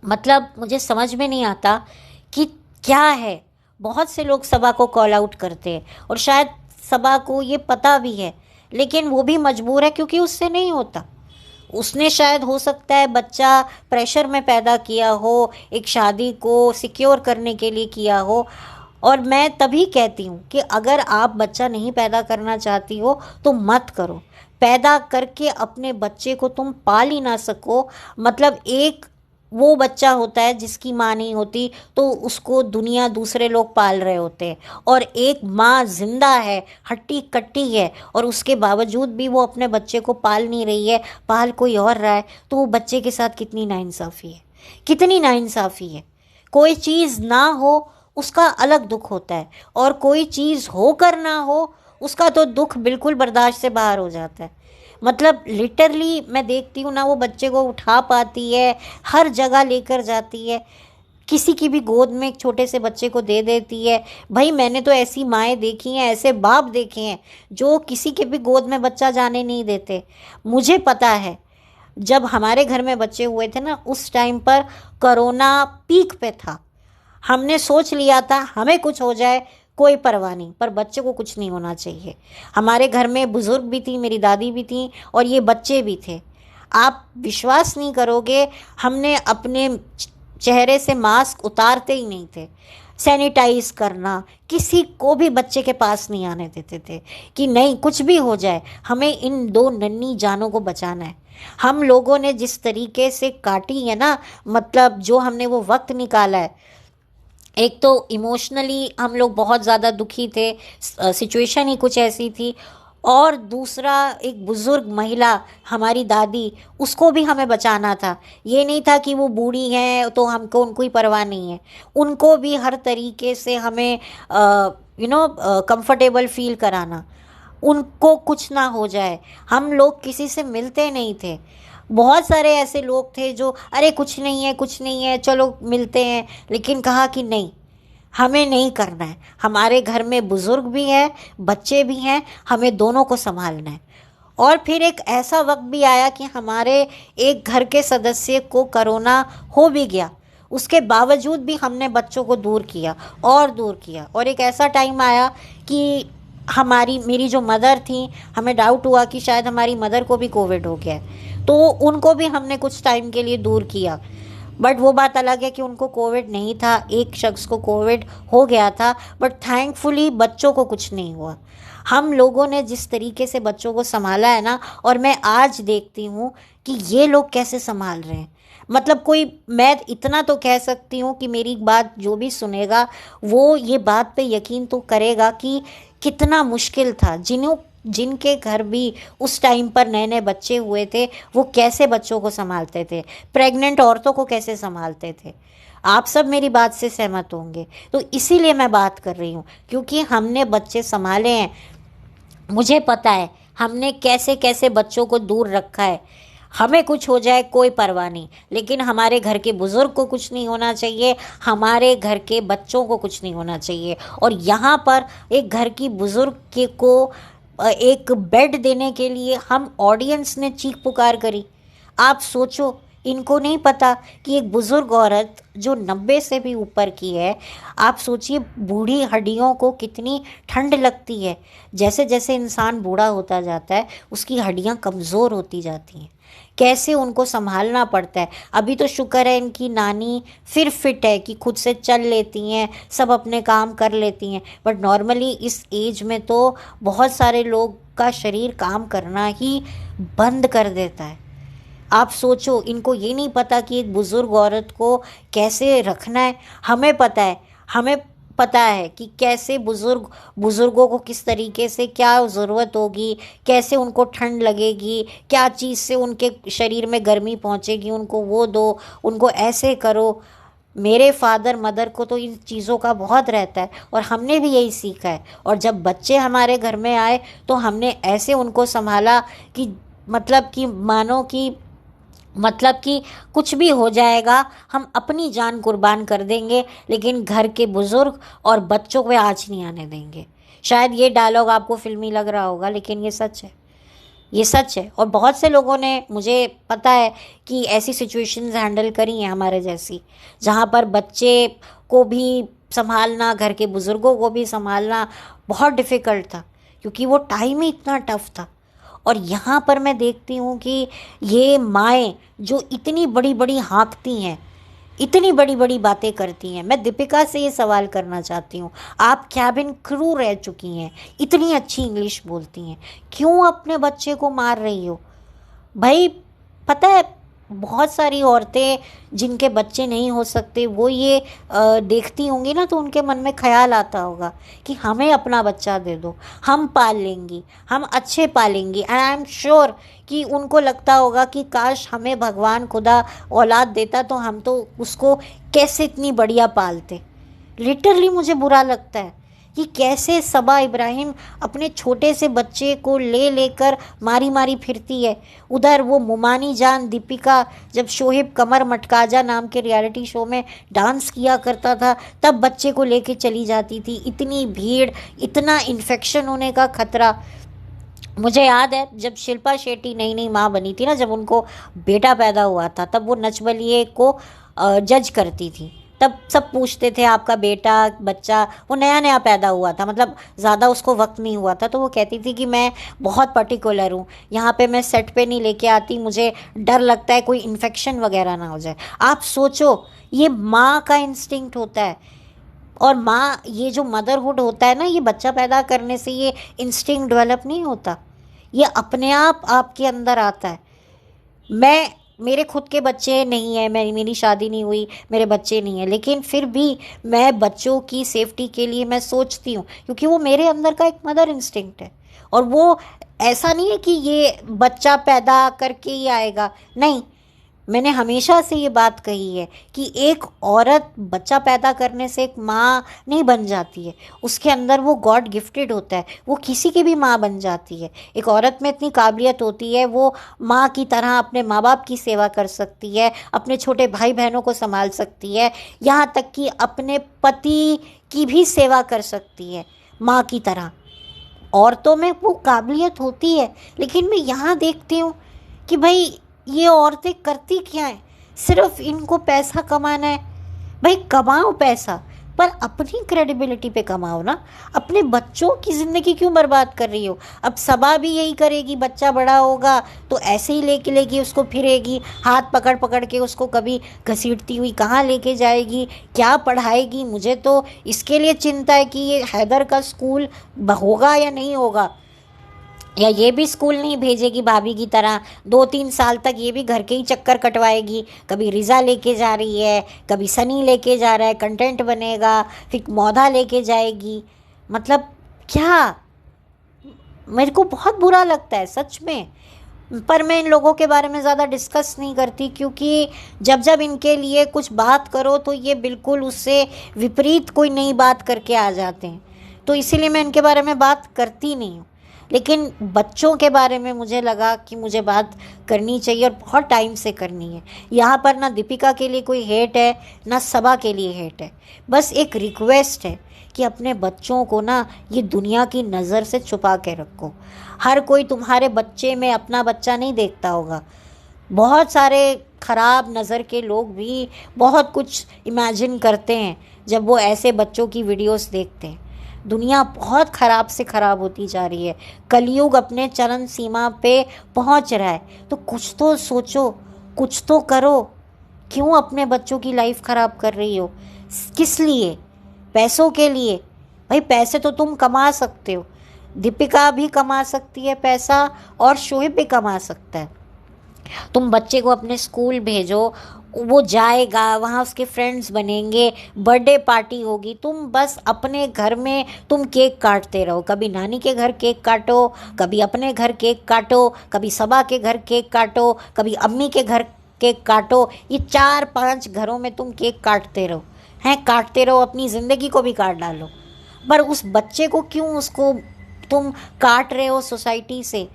मतलब मुझे समझ में नहीं आता कि क्या है। बहुत से लोग सबा को कॉल आउट करते हैं और शायद सबा को ये पता भी है, लेकिन वो भी मजबूर है क्योंकि उससे नहीं होता। उसने शायद हो सकता है बच्चा प्रेशर में पैदा किया हो, एक शादी को सिक्योर करने के लिए किया हो। और मैं तभी कहती हूँ कि अगर आप बच्चा नहीं पैदा करना चाहती हो तो मत करो। पैदा करके अपने बच्चे को तुम पाल ही ना सको, मतलब एक वो बच्चा होता है जिसकी माँ नहीं होती तो उसको दुनिया दूसरे लोग पाल रहे होते हैं, और एक माँ जिंदा है, हट्टी कट्टी है, और उसके बावजूद भी वो अपने बच्चे को पाल नहीं रही है, पाल कोई और रहा है, तो वो बच्चे के साथ कितनी नाइंसाफ़ी है, कितनी नाइंसाफ़ी है। कोई चीज़ ना हो उसका अलग दुख होता है, और कोई चीज़ होकर ना हो उसका तो दुख बिल्कुल बर्दाश्त से बाहर हो जाता है। मतलब लिटरली मैं देखती हूँ ना, वो बच्चे को उठा पाती है, हर जगह लेकर जाती है, किसी की भी गोद में एक छोटे से बच्चे को दे देती है। भाई मैंने तो ऐसी माएँ देखी हैं, ऐसे बाप देखे हैं जो किसी के भी गोद में बच्चा जाने नहीं देते। मुझे पता है जब हमारे घर में बच्चे हुए थे ना, उस टाइम पर कोरोना पीक पे था। हमने सोच लिया था हमें कुछ हो जाए कोई परवाह नहीं, पर बच्चे को कुछ नहीं होना चाहिए। हमारे घर में बुज़ुर्ग भी थी, मेरी दादी भी थी, और ये बच्चे भी थे। आप विश्वास नहीं करोगे, हमने अपने चेहरे से मास्क उतारते ही नहीं थे। सैनिटाइज करना, किसी को भी बच्चे के पास नहीं आने देते थे कि नहीं कुछ भी हो जाए, हमें इन दो नन्ही जानों को बचाना है। हम लोगों ने जिस तरीके से काटी है ना, मतलब जो हमने वो वक्त निकाला है, एक तो इमोशनली हम लोग बहुत ज़्यादा दुखी थे, सिचुएशन ही कुछ ऐसी थी, और दूसरा एक बुज़ुर्ग महिला हमारी दादी, उसको भी हमें बचाना था। ये नहीं था कि वो बूढ़ी हैं तो हमको उनको ही परवाह नहीं है, उनको भी हर तरीके से हमें कंफर्टेबल फील कराना, उनको कुछ ना हो जाए। हम लोग किसी से मिलते नहीं थे। बहुत सारे ऐसे लोग थे जो अरे कुछ नहीं है, कुछ नहीं है, चलो मिलते हैं, लेकिन कहा कि नहीं, हमें नहीं करना है। हमारे घर में बुज़ुर्ग भी है, बच्चे भी हैं, हमें दोनों को संभालना है। और फिर एक ऐसा वक्त भी आया कि हमारे एक घर के सदस्य को कोरोना हो भी गया, उसके बावजूद भी हमने बच्चों को दूर किया और दूर किया। और एक ऐसा टाइम आया कि मेरी जो मदर थी, हमें डाउट हुआ कि शायद हमारी मदर को भी कोविड हो गया है, तो उनको भी हमने कुछ टाइम के लिए दूर किया। बट वो बात अलग है कि उनको कोविड नहीं था, एक शख्स को कोविड हो गया था, बट थैंकफुली बच्चों को कुछ नहीं हुआ। हम लोगों ने जिस तरीके से बच्चों को संभाला है ना, और मैं आज देखती हूँ कि ये लोग कैसे संभाल रहे हैं। मतलब मैं इतना तो कह सकती हूँ कि मेरी बात जो भी सुनेगा वो ये बात पे यकीन तो करेगा कि कितना मुश्किल था। जिनके घर भी उस टाइम पर नए नए बच्चे हुए थे, वो कैसे बच्चों को संभालते थे, प्रेग्नेंट औरतों को कैसे संभालते थे। आप सब मेरी बात से सहमत होंगे। तो इसीलिए मैं बात कर रही हूँ, क्योंकि हमने बच्चे संभाले हैं, मुझे पता है हमने कैसे कैसे बच्चों को दूर रखा है। हमें कुछ हो जाए कोई परवाह नहीं, लेकिन हमारे घर के बुज़ुर्ग को कुछ नहीं होना चाहिए, हमारे घर के बच्चों को कुछ नहीं होना चाहिए। और यहाँ पर एक घर की बुज़ुर्ग को एक बेड देने के लिए हम ऑडियंस ने चीख पुकार करी। आप सोचो, इनको नहीं पता कि एक बुज़ुर्ग औरत जो 90 से भी ऊपर की है, आप सोचिए बूढ़ी हड्डियों को कितनी ठंड लगती है। जैसे जैसे इंसान बूढ़ा होता जाता है उसकी हड्डियां कमज़ोर होती जाती हैं, कैसे उनको संभालना पड़ता है। अभी तो शुक्र है इनकी नानी फिर फिट है कि खुद से चल लेती हैं, सब अपने काम कर लेती हैं, बट नॉर्मली इस एज में तो बहुत सारे लोग का शरीर काम करना ही बंद कर देता है। आप सोचो, इनको ये नहीं पता कि एक बुज़ुर्ग औरत को कैसे रखना है। हमें पता है कि कैसे बुज़ुर्गों को किस तरीके से क्या ज़रूरत होगी, कैसे उनको ठंड लगेगी, क्या चीज़ से उनके शरीर में गर्मी पहुंचेगी, उनको वो दो, उनको ऐसे करो। मेरे फादर मदर को तो इन चीज़ों का बहुत रहता है और हमने भी यही सीखा है। और जब बच्चे हमारे घर में आए तो हमने ऐसे उनको संभाला कि मतलब कि कुछ भी हो जाएगा, हम अपनी जान कुर्बान कर देंगे, लेकिन घर के बुज़ुर्ग और बच्चों को आँच नहीं आने देंगे। शायद ये डायलॉग आपको फिल्मी लग रहा होगा, लेकिन ये सच है। ये सच है। और बहुत से लोगों ने, मुझे पता है कि ऐसी सिचुएशंस हैंडल करी हैं हमारे जैसी, जहाँ पर बच्चे को भी संभालना, घर के बुज़ुर्गों को भी संभालना बहुत डिफ़िकल्ट था, क्योंकि वो टाइम ही इतना टफ था। और यहाँ पर मैं देखती हूँ कि ये माएँ जो इतनी बड़ी बड़ी हाँकती हैं, इतनी बड़ी बड़ी बातें करती हैं। मैं दीपिका से ये सवाल करना चाहती हूँ, आप कैबिन क्रू रह चुकी हैं, इतनी अच्छी इंग्लिश बोलती हैं, क्यों अपने बच्चे को मार रही हो भाई? पता है, बहुत सारी औरतें जिनके बच्चे नहीं हो सकते, वो ये देखती होंगी ना, तो उनके मन में ख्याल आता होगा कि हमें अपना बच्चा दे दो, हम पाल लेंगी, हम अच्छे पालेंगी। एंड आई एम श्योर कि उनको लगता होगा कि काश हमें भगवान खुदा औलाद देता तो हम तो उसको कैसे इतनी बढ़िया पालते। लिटरली मुझे बुरा लगता है कि कैसे सबा इब्राहिम अपने छोटे से बच्चे को ले लेकर मारी मारी फिरती है। उधर वो मुमानी जान दीपिका जब शोहेब कमर मटकाजा नाम के रियलिटी शो में डांस किया करता था, तब बच्चे को लेके चली जाती थी। इतनी भीड़, इतना इन्फेक्शन होने का खतरा। मुझे याद है जब शिल्पा शेट्टी नई नई माँ बनी थी ना, जब उनको बेटा पैदा हुआ था, तब वो नच बलिए को जज करती थी। तब सब पूछते थे आपका बेटा बच्चा, वो नया नया पैदा हुआ था, मतलब ज़्यादा उसको वक्त नहीं हुआ था, तो वो कहती थी कि मैं बहुत पर्टिकुलर हूँ, यहाँ पे मैं सेट पे नहीं लेके आती, मुझे डर लगता है कोई इन्फेक्शन वगैरह ना हो जाए। आप सोचो, ये माँ का इंस्टिंक्ट होता है। और माँ, ये जो मदरहुड होता है ना, ये बच्चा पैदा करने से ये इंस्टिंक्ट डेवलप नहीं होता, ये अपने आप आपके अंदर आता है। मेरे खुद के बच्चे नहीं हैं, मेरी शादी नहीं हुई, मेरे बच्चे नहीं हैं, लेकिन फिर भी मैं बच्चों की सेफ्टी के लिए मैं सोचती हूँ, क्योंकि वो मेरे अंदर का एक मदर इंस्टिंक्ट है। और वो ऐसा नहीं है कि ये बच्चा पैदा करके ही आएगा, नहीं। मैंने हमेशा से ये बात कही है कि एक औरत बच्चा पैदा करने से एक माँ नहीं बन जाती है, उसके अंदर वो गॉड गिफ्टेड होता है, वो किसी की भी माँ बन जाती है। एक औरत में इतनी काबिलियत होती है, वो माँ की तरह अपने माँ बाप की सेवा कर सकती है, अपने छोटे भाई बहनों को संभाल सकती है, यहाँ तक कि अपने पति की भी सेवा कर सकती है माँ की तरह। औरतों में वो काबिलियत होती है। लेकिन मैं यहाँ देखती हूँ कि भाई ये औरतें करती क्या हैं, सिर्फ इनको पैसा कमाना है। भाई कमाओ पैसा, पर अपनी क्रेडिबिलिटी पे कमाओ ना, अपने बच्चों की ज़िंदगी क्यों बर्बाद कर रही हो? अब सबा भी यही करेगी, बच्चा बड़ा होगा तो ऐसे ही लेके उसको फिरेगी, हाथ पकड़ पकड़ के उसको कभी घसीटती हुई कहाँ लेके जाएगी, क्या पढ़ाएगी। मुझे तो इसके लिए चिंता है कि ये हैदर का स्कूल होगा या नहीं होगा, या ये भी स्कूल नहीं भेजेगी भाभी की तरह। 2-3 साल तक ये भी घर के ही चक्कर कटवाएगी, कभी रिज़ा लेके जा रही है, कभी सनी लेके जा रहा है, कंटेंट बनेगा, फिर मौधा लेके जाएगी। मतलब क्या, मेरे को बहुत बुरा लगता है सच में। पर मैं इन लोगों के बारे में ज़्यादा डिस्कस नहीं करती, क्योंकि जब जब इनके लिए कुछ बात करो तो ये बिल्कुल उससे विपरीत कोई नई बात करके आ जाते हैं, तो इसीलिए मैं इनके बारे में बात करती नहीं हूँ। लेकिन बच्चों के बारे में मुझे लगा कि मुझे बात करनी चाहिए, और बहुत टाइम से करनी है। यहाँ पर ना दीपिका के लिए कोई हेट है, ना सबा के लिए हेट है, बस एक रिक्वेस्ट है कि अपने बच्चों को ना ये दुनिया की नज़र से छुपा के रखो। हर कोई तुम्हारे बच्चे में अपना बच्चा नहीं देखता होगा। बहुत सारे ख़राब नज़र के लोग भी बहुत कुछ इमेजिन करते हैं जब वो ऐसे बच्चों की वीडियोस देखते हैं। दुनिया बहुत ख़राब से ख़राब होती जा रही है, कलयुग अपने चरम सीमा पे पहुंच रहा है, तो कुछ तो सोचो, कुछ तो करो। क्यों अपने बच्चों की लाइफ ख़राब कर रही हो? किस लिए? पैसों के लिए? भाई पैसे तो तुम कमा सकते हो, दीपिका भी कमा सकती है पैसा, और शोएब भी कमा सकता है। तुम बच्चे को अपने स्कूल भेजो, वो जाएगा, वहाँ उसके फ्रेंड्स बनेंगे, बर्थडे पार्टी होगी, तुम बस अपने घर में तुम केक काटते रहो। कभी नानी के घर केक काटो, कभी अपने घर केक काटो, कभी सबा के घर केक काटो, कभी अम्मी के घर केक काटो, ये 4-5 घरों में तुम केक काटते रहो, हैं काटते रहो, अपनी ज़िंदगी को भी काट डालो। पर उस बच्चे को क्यों उसको तुम काट रहे हो सोसाइटी से?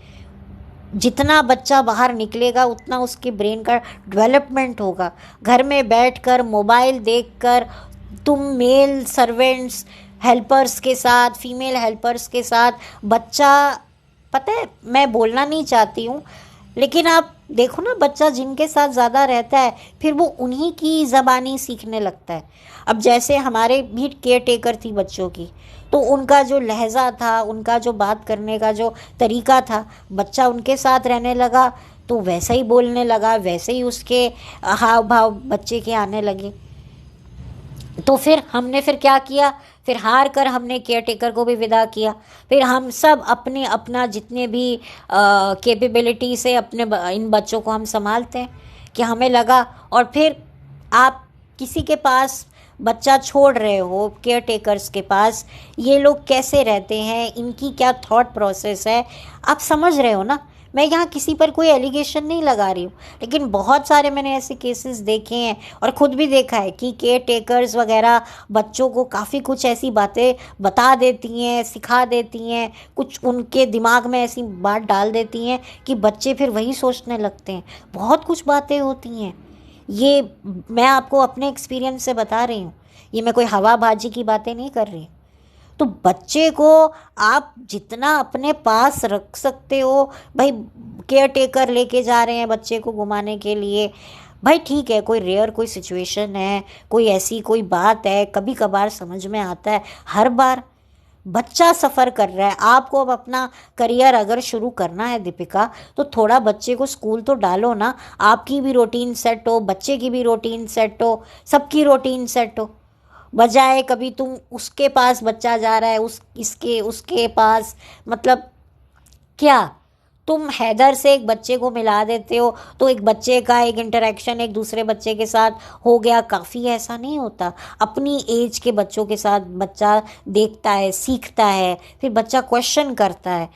जितना बच्चा बाहर निकलेगा उतना उसके ब्रेन का डेवलपमेंट होगा। घर में बैठकर मोबाइल देखकर तुम मेल सर्वेंट्स हेल्पर्स के साथ, फीमेल हेल्पर्स के साथ बच्चा, पता है मैं बोलना नहीं चाहती हूँ, लेकिन आप देखो ना, बच्चा जिनके साथ ज़्यादा रहता है फिर वो उन्हीं की ज़बानी सीखने लगता है। अब जैसे हमारे भी केयर टेकर थी बच्चों की, तो उनका जो लहजा था, उनका जो बात करने का जो तरीका था, बच्चा उनके साथ रहने लगा तो वैसा ही बोलने लगा, वैसे ही उसके हाव भाव बच्चे के आने लगे। तो फिर हमने फिर क्या किया, फिर हार कर हमने केयर टेकर को भी विदा किया। फिर हम सब अपने अपना जितने भी कैपेबिलिटी से अपने इन बच्चों को हम संभालते हैं कि हमें लगा। और फिर आप किसी के पास बच्चा छोड़ रहे हो, केयर टेकर्स के पास, ये लोग कैसे रहते हैं, इनकी क्या थॉट प्रोसेस है, आप समझ रहे हो ना। मैं यहाँ किसी पर कोई एलिगेशन नहीं लगा रही हूँ, लेकिन बहुत सारे मैंने ऐसे केसेस देखे हैं और ख़ुद भी देखा है कि केयर टेकर्स वगैरह बच्चों को काफ़ी कुछ ऐसी बातें बता देती हैं, सिखा देती हैं, कुछ उनके दिमाग में ऐसी बात डाल देती हैं कि बच्चे फिर वही सोचने लगते हैं। बहुत कुछ बातें होती हैं, ये मैं आपको अपने एक्सपीरियंस से बता रही हूँ, ये मैं कोई हवाबाजी की बातें नहीं कर रही। तो बच्चे को आप जितना अपने पास रख सकते हो, भाई केयर टेकर लेके जा रहे हैं बच्चे को घुमाने के लिए, भाई ठीक है, कोई रेयर कोई सिचुएशन है, कोई ऐसी कोई बात है, कभी कभार समझ में आता है। हर बार बच्चा सफ़र कर रहा है, आपको अब अपना करियर अगर शुरू करना है दीपिका, तो थोड़ा बच्चे को स्कूल तो डालो ना, आपकी भी रूटीन सेट हो, बच्चे की भी रूटीन सेट हो, सबकी रूटीन सेट हो। बजाय कभी तुम उसके पास बच्चा जा रहा है, इसके उसके पास, मतलब क्या तुम हैदर से एक बच्चे को मिला देते हो तो एक बच्चे का एक इंटरेक्शन एक दूसरे बच्चे के साथ हो गया, काफ़ी। ऐसा नहीं होता। अपनी एज के बच्चों के साथ बच्चा देखता है, सीखता है, फिर बच्चा क्वेश्चन करता है,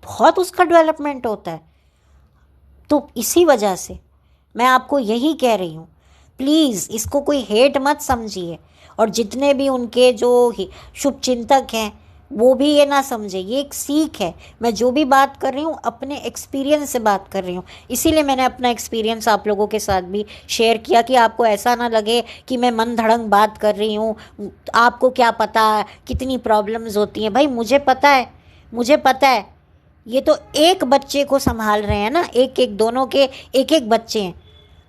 बहुत उसका डेवलपमेंट होता है। तो इसी वजह से मैं आपको यही कह रही हूँ, प्लीज़ इसको कोई हेट मत समझिए, और जितने भी उनके जो शुभ चिंतक हैं वो भी ये ना समझे, ये एक सीख है। मैं जो भी बात कर रही हूँ अपने एक्सपीरियंस से बात कर रही हूँ, इसीलिए मैंने अपना एक्सपीरियंस आप लोगों के साथ भी शेयर किया कि आपको ऐसा ना लगे कि मैं मन धड़ंग बात कर रही हूँ, आपको क्या पता कितनी प्रॉब्लम्स होती हैं। भाई मुझे पता है, मुझे पता है। ये तो एक बच्चे को संभाल रहे हैं ना, एक एक, दोनों के एक एक बच्चे हैं।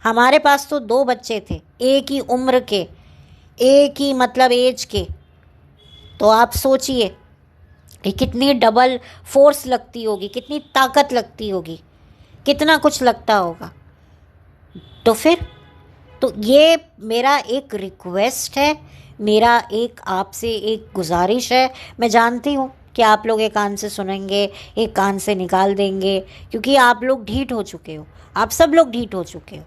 हमारे पास तो 2 बच्चे थे, एक ही उम्र के, एक ही मतलब एज के। तो आप सोचिए कि कितनी डबल फोर्स लगती होगी, कितनी ताकत लगती होगी, कितना कुछ लगता होगा। तो फिर तो ये मेरा एक रिक्वेस्ट है, मेरा एक आपसे एक गुजारिश है। मैं जानती हूँ कि आप लोग एक कान से सुनेंगे, एक कान से निकाल देंगे, क्योंकि आप लोग ढीठ हो चुके हो, आप सब लोग ढीठ हो चुके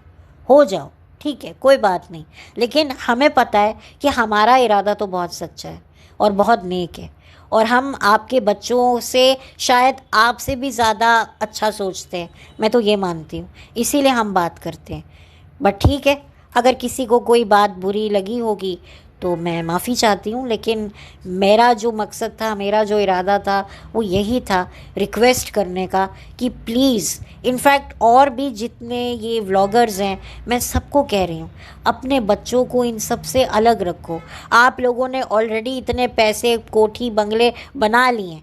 हो जाओ, ठीक है, कोई बात नहीं। लेकिन हमें पता है कि हमारा इरादा तो बहुत सच्चा है और बहुत नेक है, और हम आपके बच्चों से शायद आपसे भी ज़्यादा अच्छा सोचते हैं, मैं तो ये मानती हूँ, इसीलिए हम बात करते हैं। बट ठीक है, अगर किसी को कोई बात बुरी लगी होगी तो मैं माफ़ी चाहती हूँ, लेकिन मेरा जो मकसद था, मेरा जो इरादा था वो यही था, रिक्वेस्ट करने का कि प्लीज़, इनफैक्ट और भी जितने ये व्लॉगर्स हैं, मैं सबको कह रही हूँ, अपने बच्चों को इन सब से अलग रखो। आप लोगों ने ऑलरेडी इतने पैसे, कोठी बंगले बना लिए,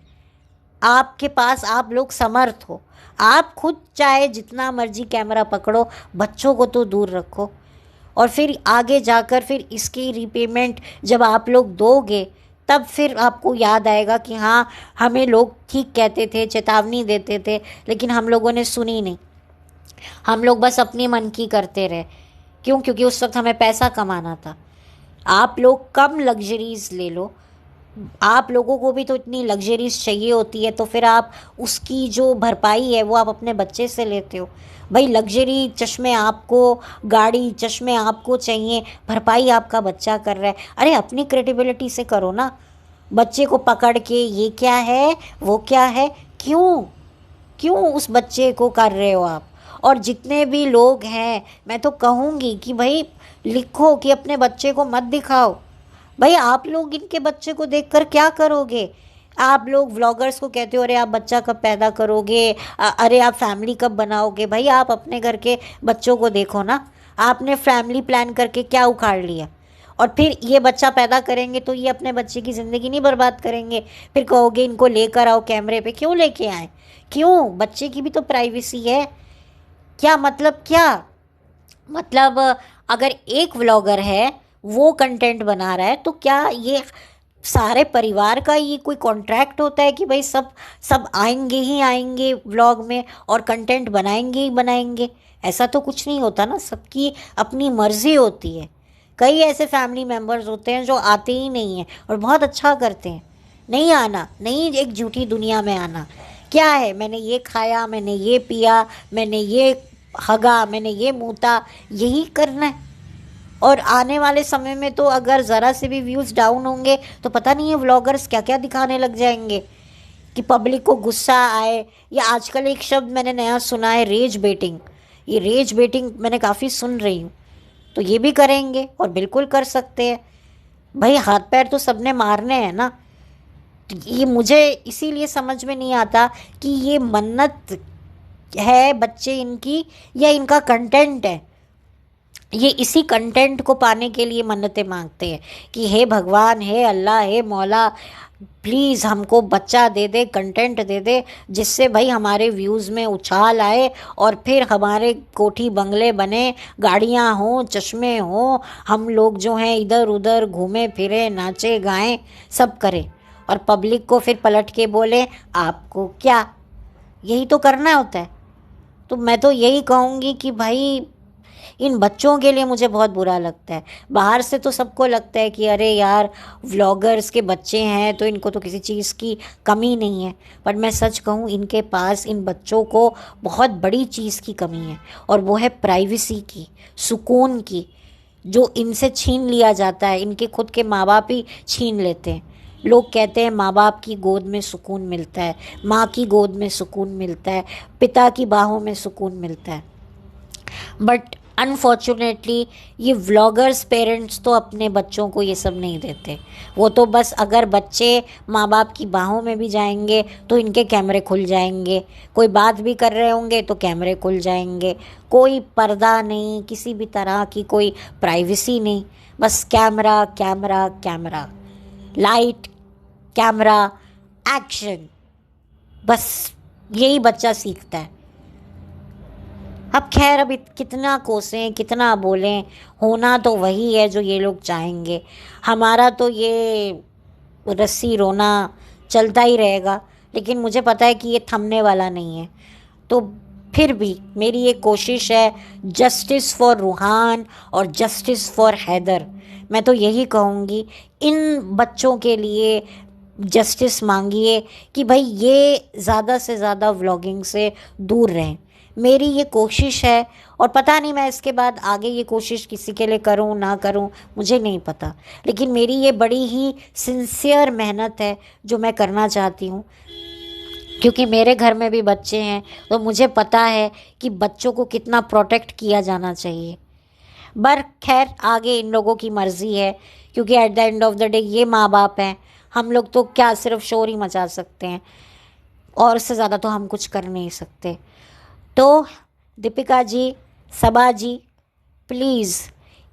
आपके पास, आप लोग समर्थ हो, आप खुद चाहे जितना मर्जी कैमरा पकड़ो, बच्चों को तो दूर रखो। और फिर आगे जाकर फिर इसकी रीपेमेंट जब आप लोग दोगे, तब फिर आपको याद आएगा कि हाँ, हमें लोग ठीक कहते थे, चेतावनी देते थे, लेकिन हम लोगों ने सुनी नहीं, हम लोग बस अपने मन की करते रहे। क्यों? क्योंकि उस वक्त हमें पैसा कमाना था। आप लोग कम लग्जरीज ले लो, आप लोगों को भी तो इतनी लग्जरीज चाहिए होती है, तो फिर आप उसकी जो भरपाई है वो आप अपने बच्चे से लेते हो। भाई लग्जरी चश्मे आपको, गाड़ी चश्मे आपको चाहिए, भरपाई आपका बच्चा कर रहा है। अरे अपनी क्रेडिबिलिटी से करो ना, बच्चे को पकड़ के ये क्या है, वो क्या है, क्यों क्यों उस बच्चे को कर रहे हो आप? और जितने भी लोग हैं मैं तो कहूँगी कि भाई लिखो कि अपने बच्चे को मत दिखाओ। भाई आप लोग इनके बच्चे को देखकर क्या करोगे? आप लोग व्लॉगर्स को कहते हो अरे आप बच्चा कब पैदा करोगे, अरे आप फैमिली कब बनाओगे। भाई आप अपने घर के बच्चों को देखो ना, आपने फैमिली प्लान करके क्या उखाड़ लिया? और फिर ये बच्चा पैदा करेंगे तो ये अपने बच्चे की ज़िंदगी नहीं बर्बाद करेंगे। फिर कहोगे इनको लेकर आओ कैमरे पे। क्यों लेके आए? क्यों? बच्चे की भी तो प्राइवेसी है। क्या मतलब? क्या मतलब? अगर एक व्लॉगर है वो कंटेंट बना रहा है तो क्या ये सारे परिवार का ये कोई कॉन्ट्रैक्ट होता है कि भाई सब सब आएंगे ही आएंगे व्लॉग में और कंटेंट बनाएंगे ही बनाएंगे? ऐसा तो कुछ नहीं होता ना, सबकी अपनी मर्जी होती है। कई ऐसे फैमिली मेम्बर्स होते हैं जो आते ही नहीं हैं और बहुत अच्छा करते हैं। नहीं आना, नहीं एक झूठी दुनिया में आना। क्या है, मैंने ये खाया, मैंने ये पिया, मैंने ये हगा, मैंने ये मूता, यही करना है। और आने वाले समय में तो अगर ज़रा से भी व्यूज़ डाउन होंगे तो पता नहीं है व्लॉगर्स क्या क्या दिखाने लग जाएंगे कि पब्लिक को गुस्सा आए। या आजकल एक शब्द मैंने नया सुना है, रेज बेटिंग। ये रेज बेटिंग मैंने काफ़ी सुन रही हूँ, तो ये भी करेंगे और बिल्कुल कर सकते हैं। भाई हाथ पैर तो सबने मारने हैं ना। तो ये मुझे इसीलिए समझ में नहीं आता कि ये मन्नत है बच्चे इनकी या इनका कंटेंट है। ये इसी कंटेंट को पाने के लिए मन्नतें मांगते हैं कि हे भगवान, हे अल्लाह, हे मौला, प्लीज़ हमको बच्चा दे दे, कंटेंट दे दे, जिससे भाई हमारे व्यूज़ में उछाल आए और फिर हमारे कोठी बंगले बने, गाड़ियाँ हों, चश्मे हों, हम लोग जो हैं इधर उधर घूमे फिरे, नाचे गाएं, सब करें और पब्लिक को फिर पलट के बोले आपको क्या। यही तो करना होता है। तो मैं तो यही कहूँगी कि भाई इन बच्चों के लिए मुझे बहुत बुरा लगता है। बाहर से तो सबको लगता है कि अरे यार व्लॉगर्स के बच्चे हैं तो इनको तो किसी चीज़ की कमी नहीं है, पर मैं सच कहूँ इनके पास, इन बच्चों को बहुत बड़ी चीज़ की कमी है और वो है प्राइवेसी की, सुकून की, जो इनसे छीन लिया जाता है। इनके खुद के माँ बाप ही छीन लेते हैं। लोग कहते हैं माँ बाप की गोद में सुकून मिलता है, माँ की गोद में सुकून मिलता है, पिता की बाहों में सुकून मिलता है। बट अनफॉर्चुनेटली ये व्लॉगर्स पेरेंट्स तो अपने बच्चों को ये सब नहीं देते। वो तो बस अगर बच्चे माँ बाप की बाहों में भी जाएंगे तो इनके कैमरे खुल जाएंगे, कोई बात भी कर रहे होंगे तो कैमरे खुल जाएंगे। कोई पर्दा नहीं, किसी भी तरह की कोई प्राइवेसी नहीं, बस camera camera camera, light, camera, action, बस यही बच्चा सीखता है। अब खैर, अब कितना कोसें, कितना बोलें, होना तो वही है जो ये लोग चाहेंगे। हमारा तो ये रस्सी रोना चलता ही रहेगा, लेकिन मुझे पता है कि ये थमने वाला नहीं है। तो फिर भी मेरी ये कोशिश है, जस्टिस फॉर रूहान और जस्टिस फॉर हैदर। मैं तो यही कहूँगी इन बच्चों के लिए जस्टिस मांगिए कि भाई ये ज़्यादा से ज़्यादा व्लॉगिंग से दूर रहें। मेरी ये कोशिश है और पता नहीं मैं इसके बाद आगे ये कोशिश किसी के लिए करूं ना करूं, मुझे नहीं पता, लेकिन मेरी ये बड़ी ही सिंसियर मेहनत है जो मैं करना चाहती हूं, क्योंकि मेरे घर में भी बच्चे हैं तो मुझे पता है कि बच्चों को कितना प्रोटेक्ट किया जाना चाहिए। पर खैर आगे इन लोगों की मर्ज़ी है, क्योंकि at the end of the day ये माँ बाप हैं। हम लोग तो क्या सिर्फ शोर ही मचा सकते हैं और उससे ज़्यादा तो हम कुछ कर नहीं सकते। तो दीपिका जी, सबा जी, प्लीज़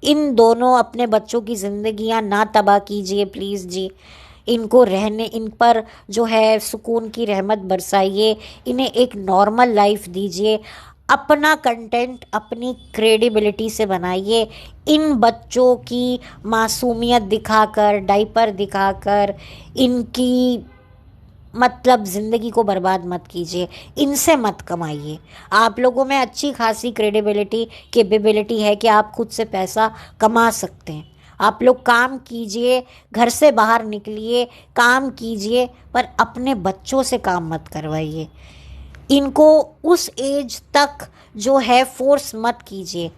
इन दोनों अपने बच्चों की ज़िंदगियां ना तबाह कीजिए प्लीज़ जी। इनको रहने, इन पर जो है सुकून की रहमत बरसाइए, इन्हें एक नॉर्मल लाइफ दीजिए, अपना कंटेंट अपनी क्रेडिबिलिटी से बनाइए। इन बच्चों की मासूमियत दिखाकर, डायपर दिखाकर इनकी मतलब ज़िंदगी को बर्बाद मत कीजिए, इनसे मत कमाइए। आप लोगों में अच्छी खासी क्रेडिबिलिटी, कैपेबिलिटी है कि आप खुद से पैसा कमा सकते हैं। आप लोग काम कीजिए, घर से बाहर निकलिए, काम कीजिए, पर अपने बच्चों से काम मत करवाइए। इनको उस एज तक जो है फोर्स मत कीजिए।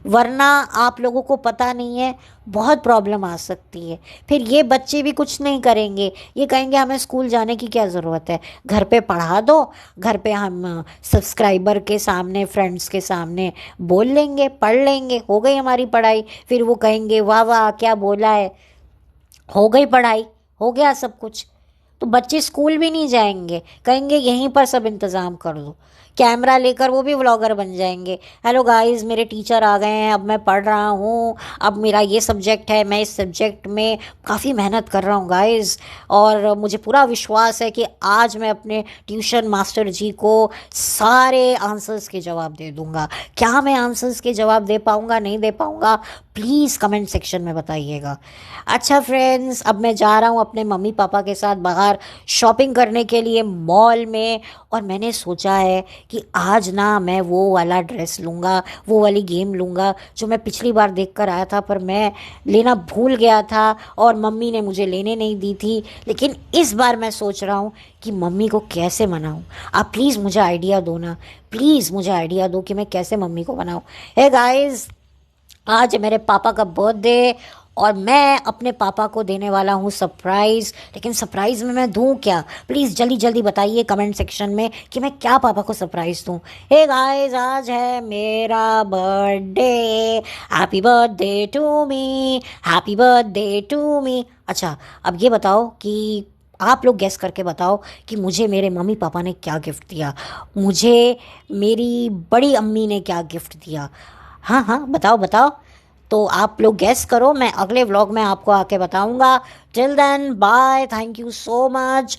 वरना आप लोगों को पता नहीं है, बहुत प्रॉब्लम आ सकती है। फिर ये बच्चे भी कुछ नहीं करेंगे, ये कहेंगे हमें स्कूल जाने की क्या ज़रूरत है, घर पे पढ़ा दो, घर पे हम सब्सक्राइबर के सामने, फ्रेंड्स के सामने बोल लेंगे, पढ़ लेंगे, हो गई हमारी पढ़ाई। फिर वो कहेंगे वाह वाह क्या बोला है, हो गई पढ़ाई, हो गया सब कुछ। तो बच्चे स्कूल भी नहीं जाएंगे, कहेंगे यहीं पर सब इंतज़ाम कर दो, कैमरा लेकर वो भी व्लॉगर बन जाएंगे। हेलो गाइस, मेरे टीचर आ गए हैं, अब मैं पढ़ रहा हूँ, अब मेरा ये सब्जेक्ट है, मैं इस सब्जेक्ट में काफ़ी मेहनत कर रहा हूँ गाइस, और मुझे पूरा विश्वास है कि आज मैं अपने ट्यूशन मास्टर जी को सारे आंसर्स के जवाब दे दूँगा। क्या मैं आंसर्स के जवाब दे पाऊँगा, नहीं दे पाऊँगा, प्लीज़ कमेंट सेक्शन में बताइएगा। अच्छा फ्रेंड्स, अब मैं जा रहा हूँ अपने मम्मी पापा के साथ बाहर शॉपिंग करने के लिए मॉल में, और मैंने सोचा है कि आज ना मैं वो वाला ड्रेस लूँगा, वो वाली गेम लूँगा जो मैं पिछली बार देख कर आया था, पर मैं लेना भूल गया था और मम्मी ने मुझे लेने नहीं दी थी। लेकिन इस बार मैं सोच रहा हूँ कि मम्मी को कैसे मनाऊँ। आप प्लीज़ मुझे आइडिया दो ना, प्लीज़ मुझे आइडिया दो कि मैं कैसे मम्मी को मनाऊँ। हे गाइस, आज है मेरे पापा का बर्थडे और मैं अपने पापा को देने वाला हूँ सरप्राइज़। लेकिन सरप्राइज़ में मैं दूँ क्या, प्लीज़ जल्दी जल्दी बताइए कमेंट सेक्शन में कि मैं क्या पापा को सरप्राइज़ दूँ। हे गाइस, आज है मेरा birthday, happy birthday to me, happy birthday to me. अच्छा, अब ये बताओ कि आप लोग गेस करके बताओ कि मुझे मेरे मम्मी पापा ने क्या गिफ्ट दिया, मुझे मेरी बड़ी अम्मी ने क्या गिफ्ट दिया। हाँ हाँ, बताओ बताओ। तो आप लोग गेस करो, मैं अगले व्लॉग में आपको आके बताऊंगा। Till then bye, thank you so much.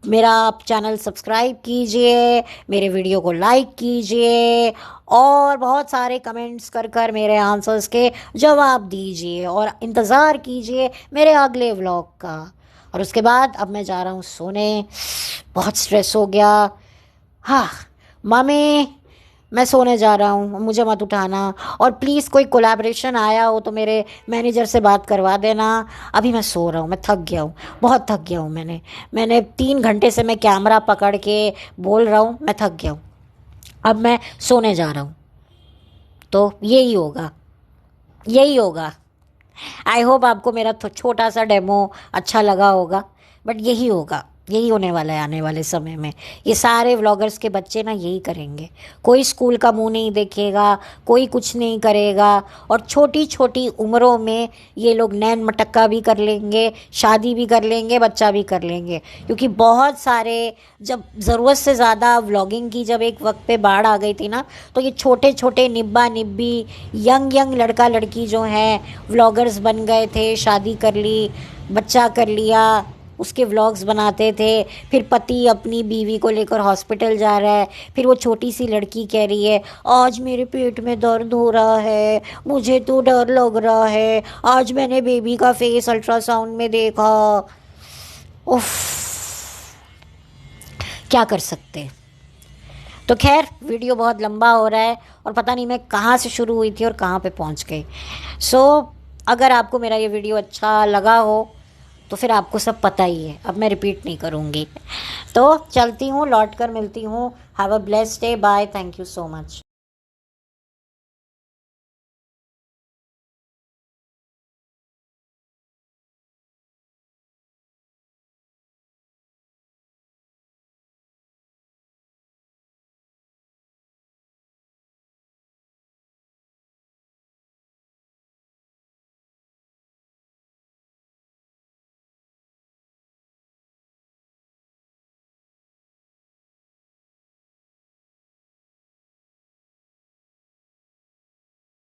मेरा चैनल सब्सक्राइब कीजिए, मेरे वीडियो को लाइक कीजिए, और बहुत सारे कमेंट्स कर कर मेरे आंसर्स के जवाब दीजिए, और इंतज़ार कीजिए मेरे अगले व्लॉग का। और उसके बाद अब मैं जा रहा हूँ सोने, बहुत स्ट्रेस हो गया। हाँ मम्मी, मैं सोने जा रहा हूँ, मुझे मत उठाना, और प्लीज़ कोई कोलैबोरेशन आया हो तो मेरे मैनेजर से बात करवा देना। अभी मैं सो रहा हूँ, मैं थक गया हूँ, बहुत थक गया हूँ। मैंने 3 घंटे से मैं कैमरा पकड़ के बोल रहा हूँ, मैं थक गया हूँ। अब मैं सोने जा रहा हूँ, तो यही होगा, यही होगा। आई होप आपको मेरा छोटा सा डेमो अच्छा लगा होगा, बट यही होगा, यही होने वाला है आने वाले समय में। ये सारे व्लॉगर्स के बच्चे ना यही करेंगे, कोई स्कूल का मुंह नहीं देखेगा, कोई कुछ नहीं करेगा, और छोटी छोटी उम्रों में ये लोग नैन मटक्का भी कर लेंगे, शादी भी कर लेंगे, बच्चा भी कर लेंगे। क्योंकि बहुत सारे, जब ज़रूरत से ज़्यादा व्लॉगिंग की जब एक वक्त पे बाढ़ आ गई थी ना, तो ये छोटे छोटे निब्बा निब्बी यंग यंग लड़का लड़की जो हैं व्लॉगर्स बन गए थे, शादी कर ली, बच्चा कर लिया, उसके व्लॉग्स बनाते थे। फिर पति अपनी बीवी को लेकर हॉस्पिटल जा रहा है, फिर वो छोटी सी लड़की कह रही है आज मेरे पेट में दर्द हो रहा है, मुझे तो डर लग रहा है, आज मैंने बेबी का फेस अल्ट्रासाउंड में देखा। उफ, क्या कर सकते। तो खैर, वीडियो बहुत लंबा हो रहा है और पता नहीं मैं कहाँ से शुरू हुई थी और कहाँ पे पहुँच गई। सो अगर आपको मेरा ये वीडियो अच्छा लगा हो तो फिर आपको सब पता ही है, अब मैं रिपीट नहीं करूँगी। तो चलती हूँ, लौट कर मिलती हूँ। Have a blessed day, bye, thank you so much.